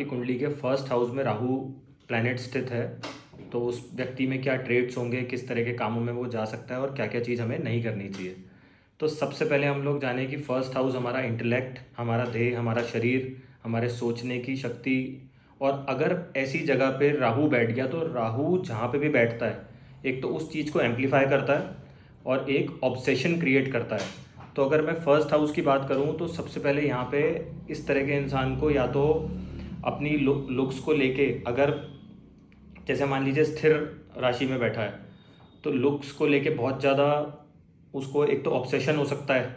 की कुंडली के फर्स्ट हाउस में राहु प्लैनेट स्थित है, तो उस व्यक्ति में क्या ट्रेड्स होंगे, किस तरह के कामों में वो जा सकता है और क्या क्या चीज़ हमें नहीं करनी चाहिए। तो सबसे पहले हम लोग जाने कि फर्स्ट हाउस हमारा इंटेलेक्ट, हमारा देह, हमारा शरीर, हमारे सोचने की शक्ति। और अगर ऐसी जगह पे राहु बैठ गया तो राहु जहाँ पे भी बैठता है, एक तो उस चीज़ को एम्पलीफाई करता है और एक ऑब्सेशन क्रिएट करता है। तो अगर मैं फर्स्ट हाउस की बात करूँ तो सबसे पहले यहाँ पे इस तरह के इंसान को या तो अपनी लुक्स को लेके, अगर जैसे मान लीजिए स्थिर राशि में बैठा है तो लुक्स को लेके बहुत ज़्यादा उसको एक तो ऑब्सेशन हो सकता है,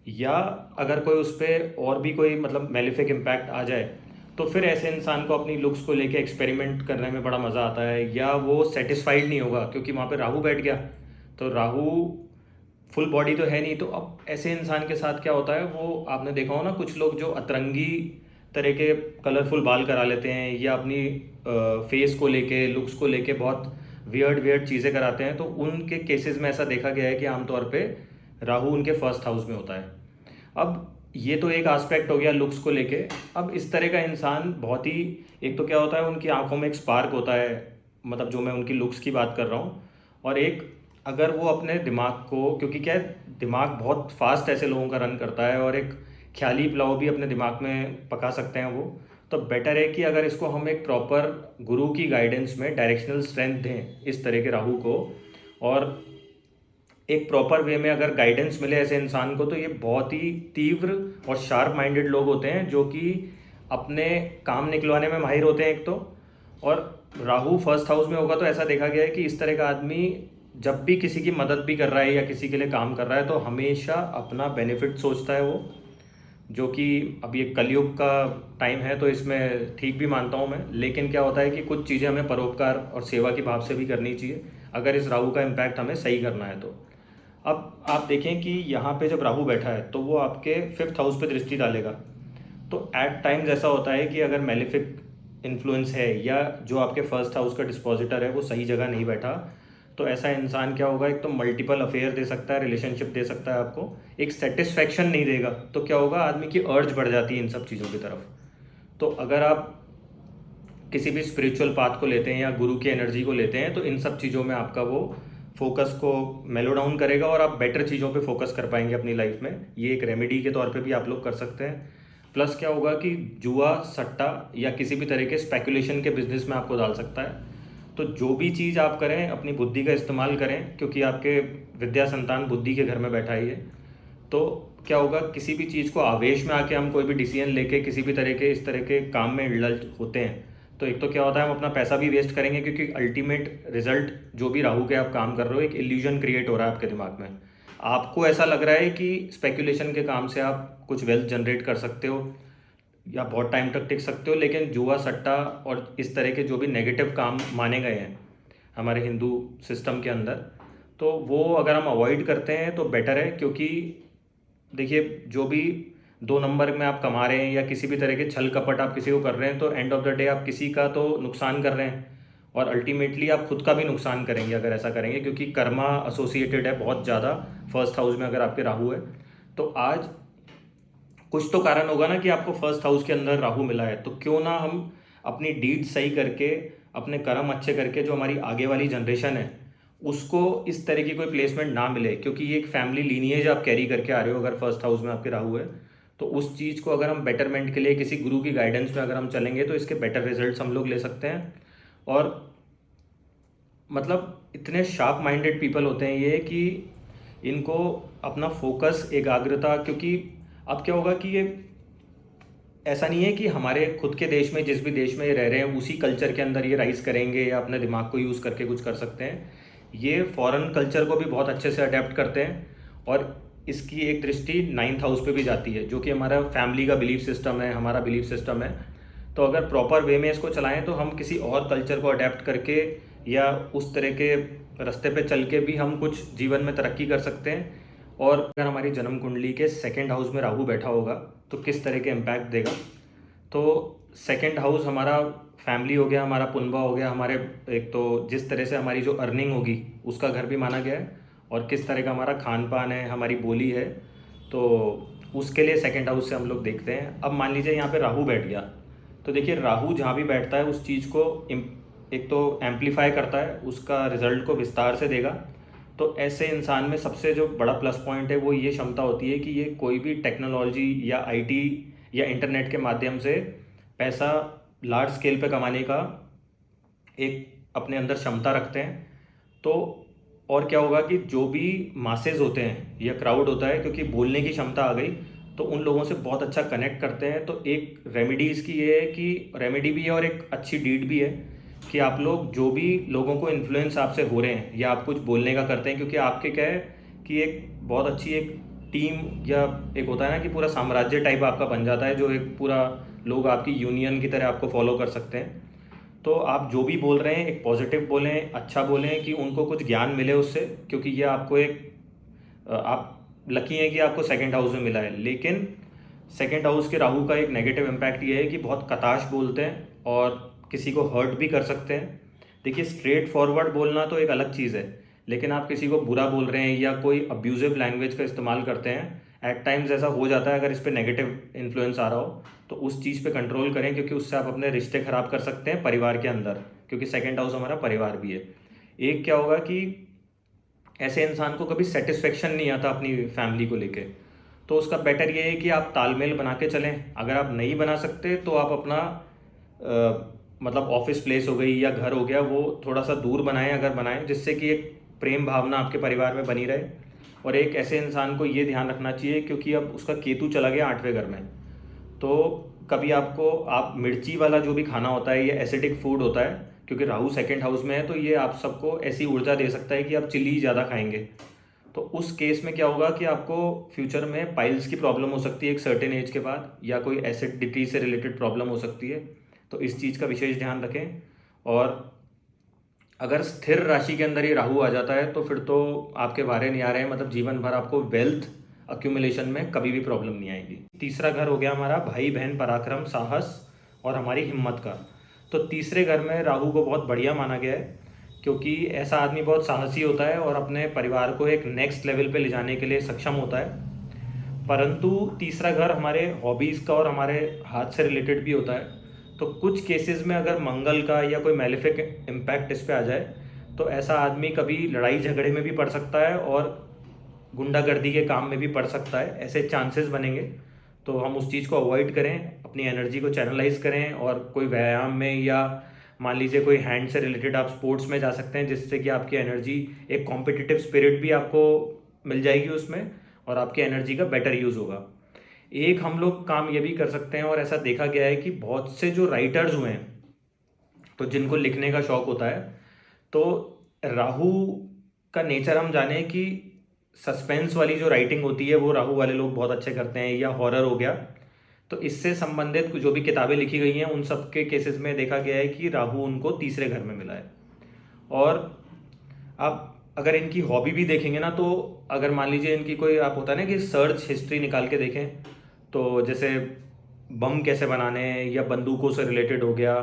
या अगर कोई उस पर और भी कोई मतलब मेलिफिक इम्पैक्ट आ जाए तो फिर ऐसे इंसान को अपनी लुक्स को लेके एक्सपेरिमेंट करने में बड़ा मज़ा आता है, या वो सेटिस्फाइड नहीं होगा क्योंकि वहाँ पे राहु बैठ गया। तो राहु फुल बॉडी तो है नहीं, तो अब ऐसे इंसान के साथ क्या होता है, वो आपने देखा हो ना, कुछ लोग जो अतरंगी तरह के कलरफुल बाल करा लेते हैं या अपनी फेस को लेके, लुक्स को लेके बहुत वियर्ड वियर्ड चीज़ें कराते हैं, तो उनके केसेस में ऐसा देखा गया है कि आमतौर पे राहु उनके फर्स्ट हाउस में होता है। अब ये तो एक एस्पेक्ट हो गया लुक्स को लेके। अब इस तरह का इंसान बहुत ही, एक तो क्या होता है उनकी आंखों में एक स्पार्क होता है, मतलब जो मैं उनकी लुक्स की बात कर रहा हूँ। और एक, अगर वो अपने दिमाग को, क्योंकि क्या है, दिमाग बहुत फास्ट ऐसे लोगों का रन करता है और एक ख्याली पुलाव भी अपने दिमाग में पका सकते हैं वो। तो बेटर है कि अगर इसको हम एक प्रॉपर गुरु की गाइडेंस में डायरेक्शनल स्ट्रेंथ दें इस तरह के राहु को, और एक प्रॉपर वे में अगर गाइडेंस मिले ऐसे इंसान को, तो ये बहुत ही तीव्र और शार्प माइंडेड लोग होते हैं जो कि अपने काम निकलवाने में माहिर होते हैं एक तो। और राहु फर्स्ट हाउस में होगा तो ऐसा देखा गया है कि इस तरह का आदमी जब भी किसी की मदद भी कर रहा है या किसी के लिए काम कर रहा है तो हमेशा अपना बेनिफिट सोचता है वो, जो कि अब ये कलयुग का टाइम है तो इसमें ठीक भी मानता हूँ मैं। लेकिन क्या होता है कि कुछ चीज़ें हमें परोपकार और सेवा की भाव से भी करनी चाहिए अगर इस राहु का इम्पैक्ट हमें सही करना है तो। अब आप देखें कि यहाँ पे जब राहु बैठा है तो वो आपके फिफ्थ हाउस पे दृष्टि डालेगा। तो एट टाइम्स ऐसा होता है कि अगर मेलिफिक इन्फ्लुएंस है या जो आपके फर्स्ट हाउस का डिस्पोजिटर है वो सही जगह नहीं बैठा, तो ऐसा इंसान क्या होगा, एक तो मल्टीपल अफेयर दे सकता है, रिलेशनशिप दे सकता है आपको, एक सेटिस्फैक्शन नहीं देगा। तो क्या होगा, आदमी की अर्ज बढ़ जाती है इन सब चीज़ों की तरफ। तो अगर आप किसी भी स्पिरिचुअल पाथ को लेते हैं या गुरु की एनर्जी को लेते हैं तो इन सब चीज़ों में आपका वो फोकस को मेलो डाउन करेगा और आप बेटर चीज़ों पे फोकस कर पाएंगे अपनी लाइफ में। ये एक रेमेडी के तौर पे भी आप लोग कर सकते हैं। प्लस क्या होगा कि जुआ, सट्टा या किसी भी तरह के स्पेकुलेशन के बिजनेस में आपको डाल सकता है। तो जो भी चीज़ आप करें अपनी बुद्धि का इस्तेमाल करें, क्योंकि आपके विद्या संतान बुद्धि के घर में बैठा ही है। तो क्या होगा, किसी भी चीज़ को आवेश में आके हम कोई भी डिसीजन लेके किसी भी तरह के इस तरह के काम में इंडल्ज होते हैं तो एक तो क्या होता है, हम अपना पैसा भी वेस्ट करेंगे, क्योंकि अल्टीमेट रिजल्ट जो भी राहु के आप काम कर रहे हो, एक इल्यूजन क्रिएट हो रहा है आपके दिमाग में। आपको ऐसा लग रहा है कि स्पेकुलेशन के काम से आप कुछ वेल्थ जनरेट कर सकते हो या बहुत टाइम तक टिक सकते हो, लेकिन जुआ, सट्टा और इस तरह के जो भी नेगेटिव काम माने गए हैं हमारे हिंदू सिस्टम के अंदर, तो वो अगर हम अवॉइड करते हैं तो बेटर है। क्योंकि देखिए, जो भी 2 नंबर में आप कमा रहे हैं या किसी भी तरह के छल कपट आप किसी को कर रहे हैं, तो एंड ऑफ द डे आप किसी का तो नुकसान कर रहे हैं और अल्टीमेटली आप खुद का भी नुकसान करेंगे अगर ऐसा करेंगे, क्योंकि कर्मा एसोसिएटेड है बहुत ज़्यादा फर्स्ट हाउस में अगर आपके राहु है। तो आज कुछ तो कारण होगा ना कि आपको फर्स्ट हाउस के अंदर राहु मिला है, तो क्यों ना हम अपनी डीड सही करके, अपने कर्म अच्छे करके, जो हमारी आगे वाली जनरेशन है उसको इस तरह की कोई प्लेसमेंट ना मिले, क्योंकि ये एक फैमिली लीनिएज आप कैरी करके आ रहे हो अगर फर्स्ट हाउस में आपके राहु है। तो उस चीज़ को अगर हम बेटरमेंट के लिए किसी गुरु की गाइडेंस में अगर हम चलेंगे तो इसके बेटर रिजल्ट्स हम लोग ले सकते हैं। और मतलब इतने शार्प माइंडेड पीपल होते हैं ये कि इनको अपना फोकस, एकाग्रता, क्योंकि अब क्या होगा कि ये ऐसा नहीं है कि हमारे खुद के देश में, जिस भी देश में ये रह रहे हैं उसी कल्चर के अंदर ये राइज करेंगे या अपने दिमाग को यूज़ करके कुछ कर सकते हैं। ये फॉरेन कल्चर को भी बहुत अच्छे से अडेप्ट करते हैं और इसकी एक दृष्टि 9th हाउस पे भी जाती है, जो कि हमारा फैमिली का बिलीफ सिस्टम है, हमारा बिलीफ सिस्टम है। तो अगर प्रॉपर वे में इसको चलाएं तो हम किसी और कल्चर को अडेप्ट करके या उस तरह के रास्ते पे चल के भी हम कुछ जीवन में तरक्की कर सकते हैं। और अगर हमारी जन्म कुंडली के सेकंड हाउस में राहु बैठा होगा तो किस तरह के इम्पैक्ट देगा, तो सेकंड हाउस हमारा फैमिली हो गया, हमारा पुनवा हो गया, हमारे एक तो जिस तरह से हमारी जो अर्निंग होगी उसका घर भी माना गया है, और किस तरह का हमारा खान पान है, हमारी बोली है, तो उसके लिए सेकंड हाउस से हम लोग देखते हैं। अब मान लीजिए यहाँ पे राहु बैठ गया तो देखिए राहु जहाँ भी बैठता है उस चीज़ को एक तो एम्पलीफाई करता है, उसका रिजल्ट को विस्तार से देगा। तो ऐसे इंसान में सबसे जो बड़ा प्लस पॉइंट है वो ये क्षमता होती है कि ये कोई भी टेक्नोलॉजी या आईटी या इंटरनेट के माध्यम से पैसा लार्ज स्केल पे कमाने का एक अपने अंदर क्षमता रखते हैं। तो और क्या होगा कि जो भी मासेज होते हैं या क्राउड होता है, क्योंकि बोलने की क्षमता आ गई तो उन लोगों से बहुत अच्छा कनेक्ट करते हैं। तो एक रेमेडी इसकी ये है कि रेमेडी भी है और एक अच्छी डीड भी है कि आप लोग जो भी लोगों को इन्फ्लुएंस आपसे हो रहे हैं या आप कुछ बोलने का करते हैं, क्योंकि आपके क्या है कि एक बहुत अच्छी एक टीम या एक होता है ना कि पूरा साम्राज्य टाइप आपका बन जाता है, जो एक पूरा लोग आपकी यूनियन की तरह आपको फॉलो कर सकते हैं। तो आप जो भी बोल रहे हैं एक पॉजिटिव बोलें, अच्छा बोलें कि उनको कुछ ज्ञान मिले उससे, क्योंकि ये आपको एक आप लकी हैं कि आपको सेकंड हाउस में मिला है। लेकिन सेकंड हाउस के राहु का एक नेगेटिव इम्पैक्ट ये है कि बहुत कताश बोलते हैं और किसी को हर्ट भी कर सकते हैं। देखिए स्ट्रेट फॉरवर्ड बोलना तो एक अलग चीज़ है, लेकिन आप किसी को बुरा बोल रहे हैं या कोई अब्यूजिव लैंग्वेज का इस्तेमाल करते हैं, एट टाइम्स ऐसा हो जाता है। अगर इस पर नेगेटिव इन्फ्लुएंस आ रहा हो तो उस चीज़ पे कंट्रोल करें, क्योंकि उससे आप अपने रिश्ते ख़राब कर सकते हैं परिवार के अंदर, क्योंकि सेकंड हाउस हमारा परिवार भी है। एक क्या होगा कि ऐसे इंसान को कभी सेटिस्फेक्शन नहीं आता अपनी फैमिली को लेके, तो उसका बेटर ये है कि आप तालमेल बना के चलें। अगर आप नहीं बना सकते तो आप अपना मतलब ऑफिस प्लेस हो गई या घर हो गया वो थोड़ा सा दूर बनाएं, अगर बनाएं, जिससे कि एक प्रेम भावना आपके परिवार में बनी रहे। और एक ऐसे इंसान को ये ध्यान रखना चाहिए, क्योंकि अब उसका केतु चला गया 8वें घर में, तो कभी आपको आप मिर्ची वाला जो भी खाना होता है, ये एसिडिक फूड होता है, क्योंकि राहु सेकंड हाउस में है, तो ये आप सबको ऐसी ऊर्जा दे सकता है कि आप चिली ज़्यादा खाएंगे। तो उस केस में क्या होगा कि आपको फ्यूचर में पाइल्स की प्रॉब्लम हो सकती है एक सर्टेन एज के बाद, या कोई एसिडिटी से रिलेटेड प्रॉब्लम हो सकती है। तो इस चीज़ का विशेष ध्यान रखें। और अगर स्थिर राशि के अंदर ये राहु आ जाता है तो फिर तो आपके वारे नहीं आ रहे हैं, मतलब जीवन भर आपको वेल्थ अक्यूमुलेशन में कभी भी प्रॉब्लम नहीं आएगी। तीसरा घर हो गया हमारा भाई बहन पराक्रम साहस और हमारी हिम्मत का। तो तीसरे घर में राहु को बहुत बढ़िया माना गया है, क्योंकि ऐसा आदमी बहुत साहसी होता है और अपने परिवार को एक नेक्स्ट लेवल पे ले जाने के लिए सक्षम होता है। परंतु तीसरा घर हमारे हॉबीज़ का और हमारे हाथ से रिलेटेड भी होता है। तो कुछ केसेस में अगर मंगल का या कोई मैलेफिक इम्पैक्ट इस पे आ जाए तो ऐसा आदमी कभी लड़ाई झगड़े में भी पड़ सकता है और गुंडागर्दी के काम में भी पड़ सकता है, ऐसे चांसेस बनेंगे। तो हम उस चीज़ को अवॉइड करें, अपनी एनर्जी को चैनलाइज करें और कोई व्यायाम में या मान लीजिए कोई हैंड से रिलेटेड आप स्पोर्ट्स में जा सकते हैं, जिससे कि आपकी एनर्जी एक कॉम्पिटिटिव स्पिरिट भी आपको मिल जाएगी उसमें और आपकी एनर्जी का बेटर यूज़ होगा। एक हम लोग काम ये भी कर सकते हैं और ऐसा देखा गया है कि बहुत से जो राइटर्स हुए हैं, तो जिनको लिखने का शौक होता है, तो राहु का नेचर हम जाने कि सस्पेंस वाली जो राइटिंग होती है वो राहु वाले लोग बहुत अच्छे करते हैं, या हॉरर हो गया। तो इससे संबंधित जो भी किताबें लिखी गई हैं उन सब के केसेस में देखा गया है कि राहु उनको तीसरे घर में मिला है। और आप अगर इनकी हॉबी भी देखेंगे ना, तो अगर मान लीजिए इनकी कोई आप होता है ना कि सर्च हिस्ट्री निकाल के देखें, तो जैसे बम कैसे बनाने हैं या बंदूकों से रिलेटेड हो गया,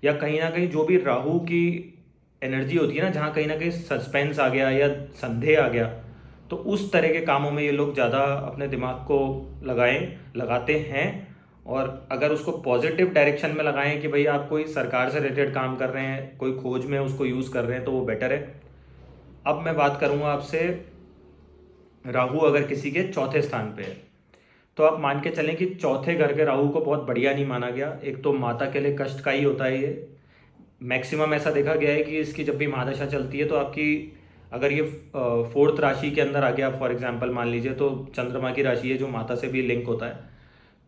या कहीं ना कहीं जो भी राहु की एनर्जी होती है ना, जहाँ कहीं ना कहीं सस्पेंस आ गया या संदेह आ गया, तो उस तरह के कामों में ये लोग ज़्यादा अपने दिमाग को लगाते हैं। और अगर उसको पॉजिटिव डायरेक्शन में लगाएं कि भाई आप कोई सरकार से रिलेटेड काम कर रहे हैं, कोई खोज में उसको यूज़ कर रहे हैं, तो वो बेटर है। अब मैं बात करूँगा आपसे, राहु अगर किसी के चौथे स्थान पे है तो आप मान के चलें कि चौथे घर के राहु को बहुत बढ़िया नहीं माना गया। एक तो माता के लिए कष्ट का ही होता है ये, मैक्सिमम ऐसा देखा गया है कि इसकी जब भी महादशा चलती है तो आपकी अगर ये फोर्थ राशि के अंदर आ गया, फॉर एग्जांपल मान लीजिए, तो चंद्रमा की राशि है जो माता से भी लिंक होता है,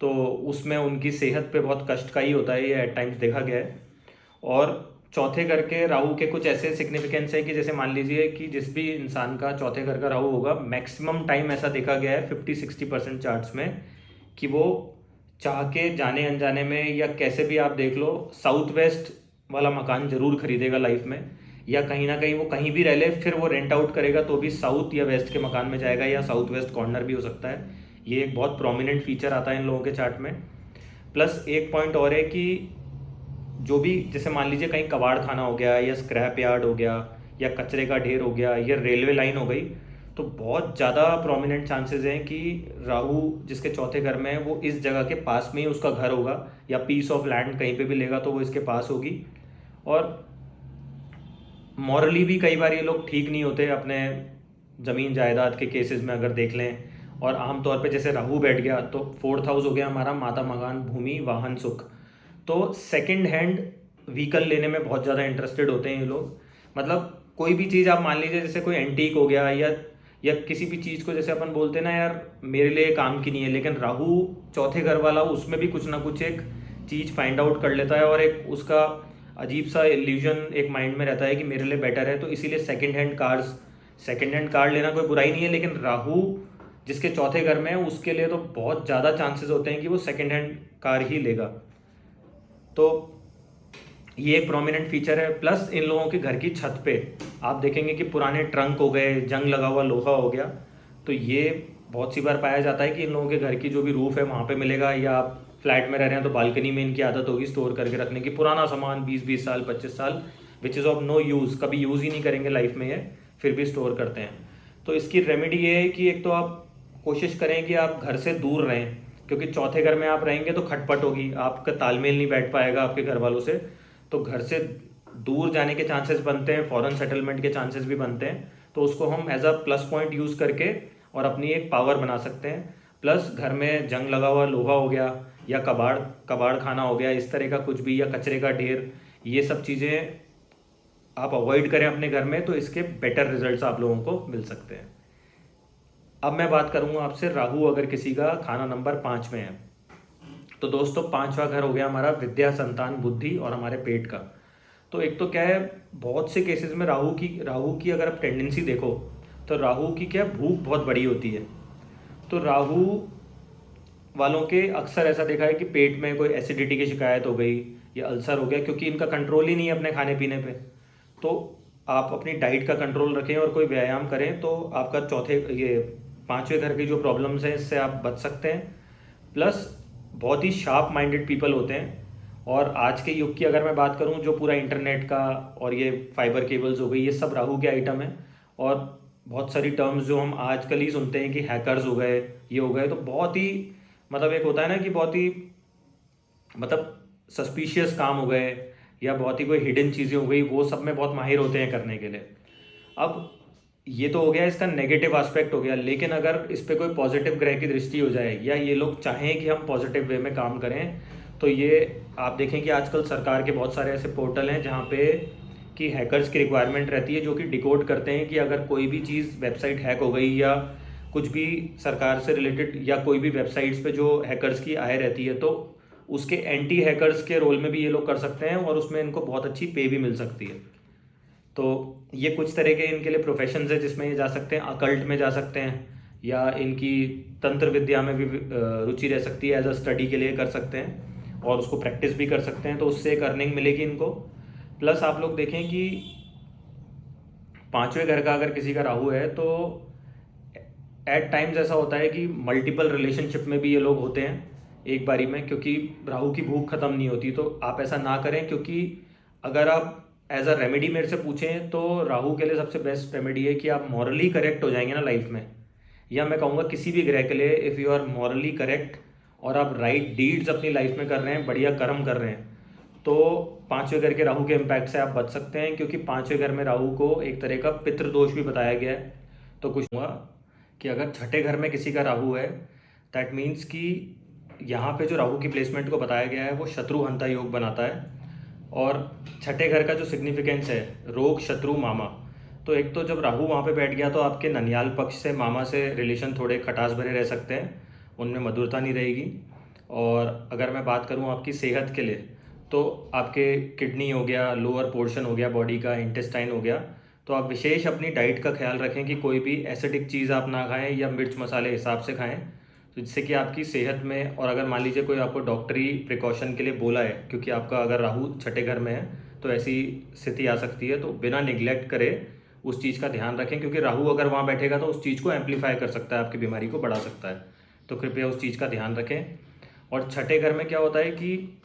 तो उसमें उनकी सेहत पे बहुत कष्ट का ही होता है, ये एट टाइम्स देखा गया है। और चौथे घर के राहु के कुछ ऐसे सिग्निफिकेंस है कि जैसे मान लीजिए कि जिस भी इंसान का चौथे घर का राहु होगा, मैक्सिमम टाइम ऐसा देखा गया है 50-60% चार्ट्स में कि वो चाह के जाने अनजाने में या कैसे भी आप देख लो, साउथ वेस्ट वाला मकान जरूर खरीदेगा लाइफ में, या कहीं ना कहीं वो कहीं भी रह ले फिर वो रेंट आउट करेगा तो भी साउथ या वेस्ट के मकान में जाएगा, या साउथ वेस्ट कॉर्नर भी हो सकता है। ये एक बहुत प्रोमिनेंट फीचर आता है इन लोगों के चार्ट में। प्लस एक पॉइंट और है कि जो भी जैसे मान लीजिए कहीं कबाड़ खाना हो गया या स्क्रैप यार्ड हो गया या कचरे का ढेर हो गया या रेलवे लाइन हो गई, तो तो बहुत ज़्यादा प्रोमिनेंट चांसेस हैं कि राहु जिसके चौथे घर में है वो इस जगह के पास में ही उसका घर होगा, या पीस ऑफ लैंड कहीं पे भी लेगा तो वो इसके पास होगी। और मॉरली भी कई बार ये लोग ठीक नहीं होते अपने ज़मीन जायदाद के केसेस में अगर देख लें। और आमतौर पे जैसे राहु बैठ गया तो फोर्थ हाउस हो गया हमारा माता मकान भूमि वाहन सुख। तो सेकंड हैंड व्हीकल लेने में बहुत ज़्यादा इंटरेस्टेड होते हैं ये लोग। मतलब कोई भी चीज़ आप मान लीजिए जैसे कोई एंटीक हो गया, या किसी भी चीज़ को जैसे अपन बोलते हैं ना यार मेरे लिए काम की नहीं है, लेकिन राहु चौथे घर वाला उसमें भी कुछ ना कुछ एक चीज़ फाइंड आउट कर लेता है, और एक उसका अजीब सा इल्यूजन एक माइंड में रहता है कि मेरे लिए बेटर है। तो इसीलिए सेकंड हैंड कार लेना कोई बुराई नहीं है, लेकिन राहु जिसके चौथे घर में है उसके लिए तो बहुत ज़्यादा चांसेस होते हैं कि वो सेकंड हैंड कार ही लेगा। तो ये एक प्रोमिनेंट फीचर है। प्लस इन लोगों के घर की छत पे आप देखेंगे कि पुराने ट्रंक हो गए, जंग लगा हुआ लोहा हो गया, तो ये बहुत सी बार पाया जाता है कि इन लोगों के घर की जो भी रूफ है वहाँ पे मिलेगा, या आप फ्लैट में रह रहे हैं तो बालकनी में इनकी आदत होगी स्टोर करके रखने की पुराना सामान 20-20 साल 25 साल which is of no use, कभी यूज़ ही नहीं करेंगे लाइफ में, ये फिर भी स्टोर करते हैं। तो इसकी रेमेडी ये है कि एक तो आप कोशिश करें कि आप घर से दूर रहें, क्योंकि चौथे घर में आप रहेंगे तो खटपट होगी, आपका तालमेल नहीं बैठ पाएगा आपके घर वालों से, तो घर से दूर जाने के चांसेस बनते हैं, फॉरेन सेटलमेंट के चांसेस भी बनते हैं। तो उसको हम as a plus point use करके और अपनी एक पावर बना सकते हैं। प्लस घर में जंग लगा हुआ लोहा हो गया, या कबाड़ कबाड़ खाना हो गया, इस तरह का कुछ भी, या कचरे का ढेर, ये सब चीज़ें आप अवॉइड करें अपने घर में, तो इसके बेटर रिजल्ट्स आप लोगों को मिल सकते हैं। अब मैं बात करूँगा आपसे राहु अगर किसी का खाना नंबर 5 में है, तो दोस्तों 5वां घर हो गया हमारा विद्या, संतान, बुद्धि और हमारे पेट का। तो एक तो क्या है, बहुत से केसेस में राहु की अगर आप टेंडेंसी देखो तो राहु की क्या भूख बहुत बड़ी होती है। तो राहु वालों के अक्सर ऐसा देखा है कि पेट में कोई एसिडिटी की शिकायत हो गई या अल्सर हो गया, क्योंकि इनका कंट्रोल ही नहीं है अपने खाने पीने पे। तो आप अपनी डाइट का कंट्रोल रखें और कोई व्यायाम करें तो आपका ये 5वें घर की जो प्रॉब्लम्स हैं इससे आप बच सकते हैं। प्लस बहुत ही शार्प माइंडेड पीपल होते हैं। और आज के युग की अगर मैं बात करूं, जो पूरा इंटरनेट का और ये फाइबर केबल्स हो गई, ये सब राहु के आइटम है। और बहुत सारी टर्म्स जो हम आजकल ही सुनते हैं कि हैकर्स हो गए, ये हो गए, तो बहुत ही मतलब एक होता है ना कि बहुत ही मतलब सस्पिशियस काम हो गए, या बहुत ही कोई हिडन चीज़ें हो गई, वो सब में बहुत माहिर होते हैं करने के लिए। अब ये तो हो गया इसका नेगेटिव एस्पेक्ट हो गया, लेकिन अगर इस पर कोई पॉजिटिव ग्रह की दृष्टि हो जाए, या ये लोग चाहें कि हम पॉजिटिव वे में काम करें, तो ये आप देखें कि आजकल सरकार के बहुत सारे ऐसे पोर्टल हैं जहाँ पे कि हैकर्स की रिक्वायरमेंट रहती है, जो कि डिकोड करते हैं कि अगर कोई भी चीज़ वेबसाइट हैक हो गई, या कुछ भी सरकार से रिलेटेड, या कोई भी वेबसाइट्स पे जो हैकर्स की आय रहती है, तो उसके एंटी हैकर्स के रोल में भी ये लोग कर सकते हैं, और उसमें इनको बहुत अच्छी पे भी मिल सकती है। तो ये कुछ तरह के इनके लिए प्रोफेशंस है जिसमें ये जा सकते हैं। अकल्ट में जा सकते हैं, या इनकी तंत्र विद्या में भी रुचि रह सकती है, एज अ स्टडी के लिए कर सकते हैं, और उसको प्रैक्टिस भी कर सकते हैं, तो उससे एक अर्निंग मिलेगी इनको। प्लस आप लोग देखें कि 5वें घर का अगर किसी का राहु है तो एट टाइम्स ऐसा होता है कि मल्टीपल रिलेशनशिप में भी ये लोग होते हैं एक बारी में, क्योंकि राहु की भूख खत्म नहीं होती। तो आप ऐसा ना करें, क्योंकि अगर आप एज अ रेमेडी मेरे से पूछें तो राहु के लिए सबसे बेस्ट रेमेडी है कि आप मॉरली करेक्ट हो जाएंगे ना लाइफ में, या मैं कहूँगा किसी भी ग्रह के लिए, if you are morally correct और आप राइट डीड्स अपनी लाइफ में कर रहे हैं, बढ़िया कर्म कर रहे हैं, तो 5वें घर के राहु के इम्पैक्ट से आप बच सकते हैं। क्योंकि 5वें घर में राहु को एक तरह का पितृदोष भी बताया गया है। तो कुछ हुआ कि अगर छठे घर में किसी का राहु है, दैट मीन्स कि यहाँ पे जो राहु की प्लेसमेंट को बताया गया है वो शत्रुहंता योग बनाता है। और छठे घर का जो सिग्निफिकेंस है रोग, शत्रु, मामा, तो एक तो जब राहु वहाँ पे बैठ गया तो आपके ननियाल पक्ष से, मामा से रिलेशन थोड़े खटास भरे रह सकते हैं, उनमें मधुरता नहीं रहेगी। और अगर मैं बात करूँ आपकी सेहत के लिए, तो आपके किडनी हो गया, लोअर पोर्शन हो गया बॉडी का, इंटेस्टाइन हो गया, तो आप विशेष अपनी डाइट का ख्याल रखें कि कोई भी एसिडिक चीज़ आप ना खाएं, या मिर्च मसाले हिसाब से खाएं, तो जिससे कि आपकी सेहत में, और अगर मान लीजिए कोई आपको डॉक्टरी प्रिकॉशन के लिए बोला है, क्योंकि आपका अगर राहु छठे घर में है तो ऐसी स्थिति आ सकती है, तो बिना निगलेक्ट करे उस चीज़ का ध्यान रखें, क्योंकि राहु अगर वहाँ बैठेगा तो उस चीज़ को एम्पलीफाई कर सकता है, आपकी बीमारी को बढ़ा सकता है। तो कृपया उस चीज़ का ध्यान रखें। और छठे घर में क्या होता है कि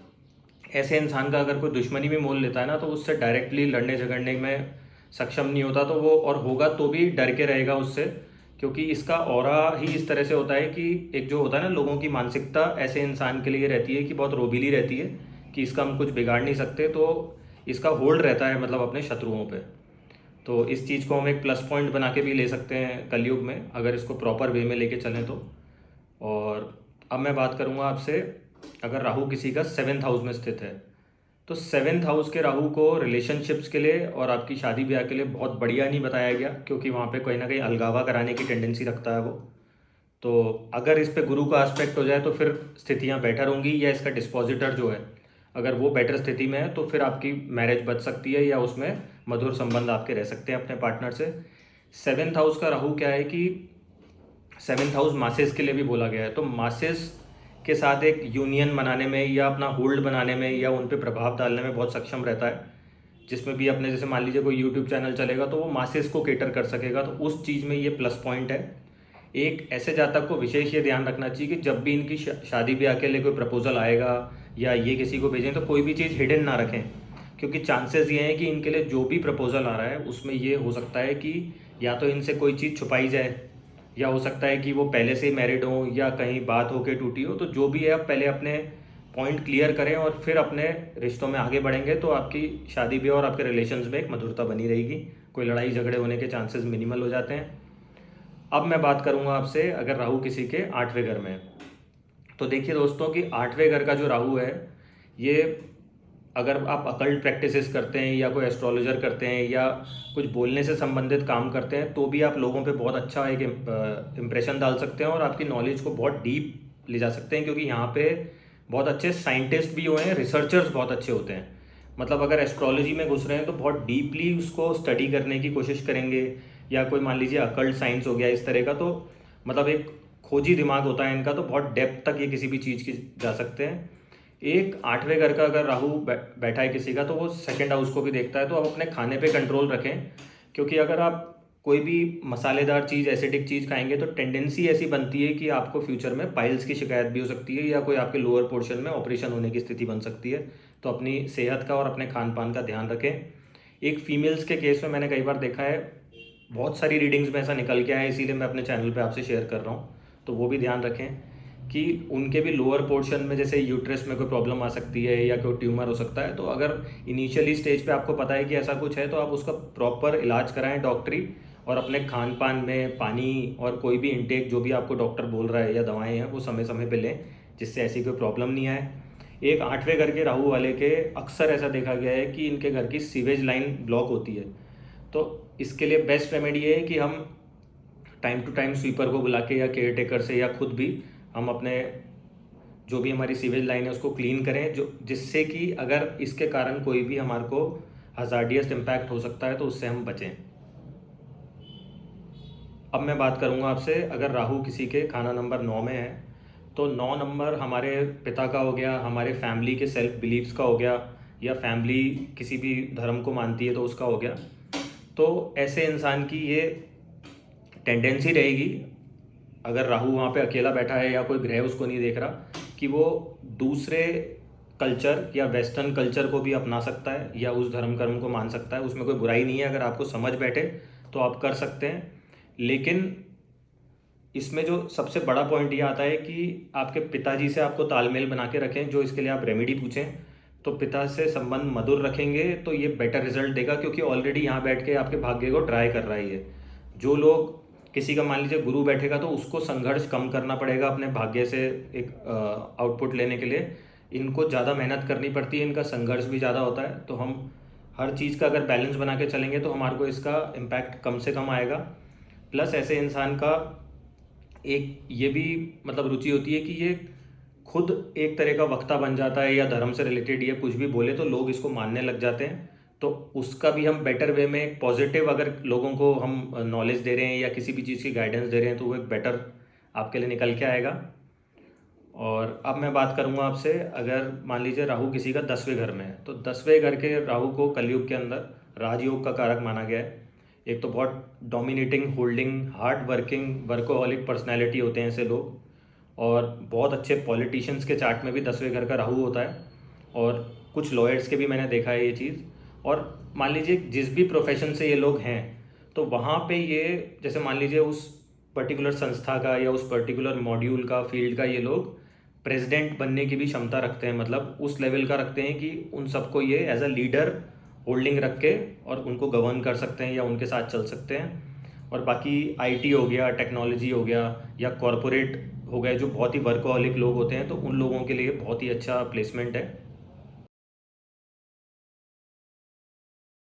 ऐसे इंसान का अगर कोई दुश्मनी भी मोल लेता है ना, तो उससे डायरेक्टली लड़ने झगड़ने में सक्षम नहीं होता, तो वो और होगा तो भी डर के रहेगा उससे, क्योंकि इसका ऑरा ही इस तरह से होता है कि एक जो होता है ना, लोगों की मानसिकता ऐसे इंसान के लिए रहती है कि बहुत रोबीली रहती है, कि इसका हम कुछ बिगाड़ नहीं सकते, तो इसका होल्ड रहता है मतलब अपने शत्रुओं पे। तो इस चीज़ को हम एक प्लस पॉइंट बना के भी ले सकते हैं कलयुग में, अगर इसको प्रॉपर वे में लेके चलें तो। और अब मैं बात करूँगा आपसे, अगर राहु किसी का 7th हाउस में स्थित है, तो 7th हाउस के राहु को रिलेशनशिप्स के लिए और आपकी शादी ब्याह के लिए बहुत बढ़िया नहीं बताया गया, क्योंकि वहाँ पे कहीं ना कहीं अलगावा कराने की टेंडेंसी रखता है वो। तो अगर इस पे गुरु का एस्पेक्ट हो जाए तो फिर स्थितियाँ बेटर होंगी, या इसका डिस्पोजिटर जो है अगर वो बेटर स्थिति में है तो फिर आपकी मैरिज बच सकती है, या उसमें मधुर संबंध आपके रह सकते हैं अपने पार्टनर से। 7th हाउस का राहु क्या है कि 7th हाउस मासेस के लिए भी बोला गया है, तो मासेस के साथ एक यूनियन बनाने में या अपना होल्ड बनाने में या उन पे प्रभाव डालने में बहुत सक्षम रहता है, जिसमें भी अपने जैसे मान लीजिए कोई यूट्यूब चैनल चलेगा तो वो मासेस को केटर कर सकेगा, तो उस चीज़ में ये प्लस पॉइंट है। एक ऐसे जातक को विशेष ये ध्यान रखना चाहिए कि जब भी इनकी शादी ब्याह के लिए कोई प्रपोजल आएगा या ये किसी को भेजें तो कोई भी चीज़ हिडन ना रखें, क्योंकि चांसेस ये हैं कि इनके लिए जो भी प्रपोजल आ रहा है उसमें ये हो सकता है कि या तो इनसे कोई चीज़ छुपाई जाए, या हो सकता है कि वो पहले से ही मैरिड हो या कहीं बात होके टूटी हो। तो जो भी है, आप पहले अपने पॉइंट क्लियर करें और फिर अपने रिश्तों में आगे बढ़ेंगे तो आपकी शादी ब्याह और आपके रिलेशंस में एक मधुरता बनी रहेगी, कोई लड़ाई झगड़े होने के चांसेस मिनिमल हो जाते हैं। अब मैं बात करूंगा आपसे, अगर राहु किसी के 8वें घर में है, तो देखिए दोस्तों कि 8वें घर का जो राहु है, ये अगर आप अकल्ट प्रैक्टिसेस करते हैं या कोई एस्ट्रोलॉजर करते हैं या कुछ बोलने से संबंधित काम करते हैं तो भी आप लोगों पे बहुत अच्छा एक इम्प्रेशन डाल सकते हैं और आपकी नॉलेज को बहुत डीप ले जा सकते हैं, क्योंकि यहाँ पे बहुत अच्छे साइंटिस्ट भी हुए हैं, रिसर्चर्स बहुत अच्छे होते हैं। मतलब अगर एस्ट्रोलॉजी में घुस रहे हैं तो बहुत डीपली उसको स्टडी करने की कोशिश करेंगे, या कोई मान लीजिए अकल्ट साइंस हो गया इस तरह का, तो मतलब एक खोजी दिमाग होता है इनका, तो बहुत डेप्थ तक ये किसी भी चीज़ की जा सकते हैं। एक 8वें घर का अगर राहु बैठा है किसी का, तो वो 2nd हाउस को भी देखता है, तो आप अपने खाने पे कंट्रोल रखें, क्योंकि अगर आप कोई भी मसालेदार चीज़, एसिडिक चीज़ खाएंगे तो टेंडेंसी ऐसी बनती है कि आपको फ्यूचर में पाइल्स की शिकायत भी हो सकती है, या कोई आपके लोअर पोर्शन में ऑपरेशन होने की स्थिति बन सकती है। तो अपनी सेहत का और अपने खान पान का ध्यान रखें। एक फीमेल्स के केस में मैंने कई बार देखा है, बहुत सारी रीडिंग्स में ऐसा निकल के आया है, इसीलिए मैं अपने चैनल पे आपसे शेयर कर रहा हूँ, तो वो भी ध्यान रखें कि उनके भी लोअर पोर्शन में जैसे यूट्रस में कोई प्रॉब्लम आ सकती है या कोई ट्यूमर हो सकता है। तो अगर इनिशियली स्टेज पे आपको पता है कि ऐसा कुछ है तो आप उसका प्रॉपर इलाज कराएं डॉक्टरी, और अपने खान पान में पानी और कोई भी इनटेक जो भी आपको डॉक्टर बोल रहा है या दवाएं हैं वो समय समय पे लें, जिससे ऐसी कोई प्रॉब्लम नहीं आए। एक 8वें घर के राहु वाले के अक्सर ऐसा देखा गया है कि इनके घर की सीवेज लाइन ब्लॉक होती है, तो इसके लिए बेस्ट रेमेडी ये है कि हम टाइम टू टाइम स्वीपर को बुला के या केयर टेकर से या खुद भी हम अपने जो भी हमारी सीवेज लाइन है उसको क्लीन करें, जो जिससे कि अगर इसके कारण कोई भी हमारे को हजार्डियस इम्पैक्ट हो सकता है तो उससे हम बचें। अब मैं बात करूंगा आपसे, अगर राहु किसी के खाना नंबर 9 में है, तो 9 नंबर हमारे पिता का हो गया, हमारे फैमिली के सेल्फ बिलीव्स का हो गया, या फैमिली किसी भी धर्म को मानती है तो उसका हो गया। तो ऐसे इंसान की ये टेंडेंसी रहेगी, अगर राहु वहाँ पे अकेला बैठा है या कोई ग्रह उसको नहीं देख रहा, कि वो दूसरे कल्चर या वेस्टर्न कल्चर को भी अपना सकता है या उस धर्म कर्म को मान सकता है। उसमें कोई बुराई नहीं है, अगर आपको समझ बैठे तो आप कर सकते हैं। लेकिन इसमें जो सबसे बड़ा पॉइंट ये आता है कि आपके पिताजी से आपको तालमेल बना के रखें, जो इसके लिए आप रेमेडी पूछें, तो पिता से संबंध मधुर रखेंगे तो ये बेटर रिजल्ट देगा, क्योंकि ऑलरेडी यहाँ बैठ के आपके भाग्य को ट्राई कर रहा है ये। जो लोग, किसी का मान लीजिए गुरु बैठेगा तो उसको संघर्ष कम करना पड़ेगा अपने भाग्य से एक आउटपुट लेने के लिए, इनको ज़्यादा मेहनत करनी पड़ती है, इनका संघर्ष भी ज़्यादा होता है। तो हम हर चीज़ का अगर बैलेंस बना के चलेंगे तो हमारे को इसका इम्पैक्ट कम से कम आएगा। प्लस ऐसे इंसान का एक ये भी मतलब रुचि होती है कि ये खुद एक तरह का वक्ता बन जाता है, या धर्म से रिलेटेड ये कुछ भी बोले तो लोग इसको मानने लग जाते हैं। तो उसका भी हम बेटर वे में एक पॉजिटिव, अगर लोगों को हम नॉलेज दे रहे हैं या किसी भी चीज़ की गाइडेंस दे रहे हैं तो वो एक बेटर आपके लिए निकल के आएगा। और अब मैं बात करूंगा आपसे, अगर मान लीजिए राहु किसी का 10वें घर में है, तो 10वें घर के राहु को कलयुग के अंदर राजयोग का कारक माना गया है। एक तो बहुत dominating, holding, hard working, workaholic personality होते हैं ऐसे लोग, और बहुत अच्छे पॉलिटिशियंस के चार्ट में भी 10वें घर का राहु होता है, और कुछ लॉयर्स के भी मैंने देखा है ये चीज़। और मान लीजिए जिस भी प्रोफेशन से ये लोग हैं तो वहाँ पे ये, जैसे मान लीजिए उस पर्टिकुलर संस्था का या उस पर्टिकुलर मॉड्यूल का फील्ड का ये लोग प्रेसिडेंट बनने की भी क्षमता रखते हैं, मतलब उस लेवल का रखते हैं कि उन सबको ये एज अ लीडर होल्डिंग रख के और उनको गवर्न कर सकते हैं या उनके साथ चल सकते हैं। और बाकी आईटी हो गया, टेक्नोलॉजी हो गया या कॉरपोरेट हो गए, जो बहुत ही वर्कहॉलिक लोग होते हैं, तो उन लोगों के लिए बहुत ही अच्छा प्लेसमेंट है।